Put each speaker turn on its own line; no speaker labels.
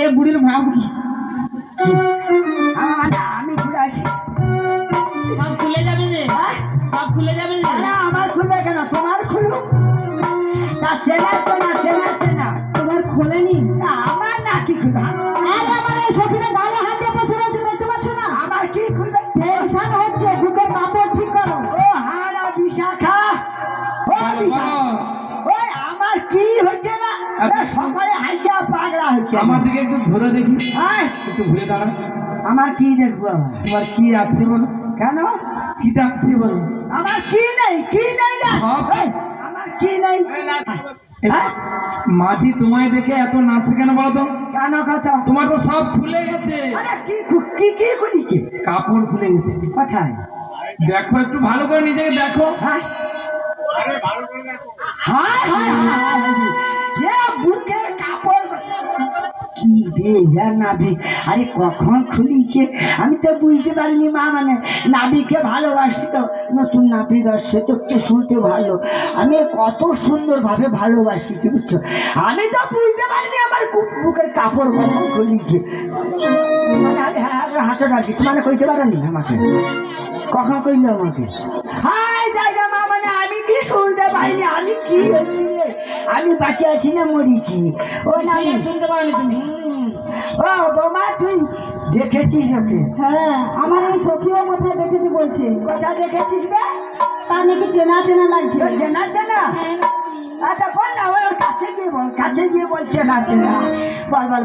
এ বুড়ির ভাব কি
আমি ঘুরে আসি।
সব খুলে যাবে যে, সব খুলে যাবে যে।
না আমার খুলবে কেন, তোমার খুলুক। তা চেনা চেনা চেনা চেনা
তোমার খোলেনি?
না আমার না কি খুলবে।
আরে আমার এই সখিনা গালে হাত দিয়ে বসে রয়েছে, দেখতে পাচ্ছ না?
আমার কি খুলবে?
টেনশন হচ্ছে, বুকের কাপড় ঠিক করো।
ও হ্যাঁ না বিশাখা, ও বিশাখা, ওই আমার কি হচ্ছে না সকালে হাসা পাগলা হচ্ছে।
আমার দিকে একটু ঘুরে দেখি,
হ্যাঁ
একটু ঘুরে দাঁড়া।
আমার কি দেখবো আবার?
তোমার কি আছে বলো?
কেন
কি আছে বলো?
আমার কি নেই, কি নেই না এই, আমার কি নেই। হ্যাঁ?
মাঝি তোমায় দেখে এত নাচছে কেন বলো তো?
কেন কথা?
তোমার তো সব খুলে গেছে,
আরে কি কি কি করেছে?
কাপড় খুলে গেছে।
কোথায়?
দেখো একটু ভালো করে নিজেকে দেখো।
হ্যাঁ হায় হায় হায় বুকে কাপড় কি রে নাভি, আরে কখন খুলিছে আমি তো বুঝতে পারিনি। মা মানে নাভিকে ভালোবাসি তো, নতুন নাভি দর্শে তো একটু শুনতে ভালো, আমি কত সুন্দর ভাবে ভালোবাসি বুঝছো, আমি তো বুঝতে পারিনি আমার বুকের কাপড় কখন খুলিছে। মানে হাতে রাখি তোমার কইতে পারেনি আমাকে, কখন কইলো আমাকে? হাই জায়গা মা মানে আমি কি শুনতে পাইনি, আমি কি হচ্ছি রে? আমি বাঁচে আছি না মরিছি? ও না আমি
শুনতে পাওনি তুমি?
ও বৌমা তুই দেখেছিস ওকে?
হ্যাঁ, আমার এই সখিও কোথায় দেখেছি বলছে।
কোথা দেখেছিস বে?
তা নাকি চেনা চেনা লাগছে।
তোর চেনা চেনা? আচ্ছা বল না, ওর কাছে গিয়ে বল, কাছে গিয়ে বলছে না চেনা, বল বল।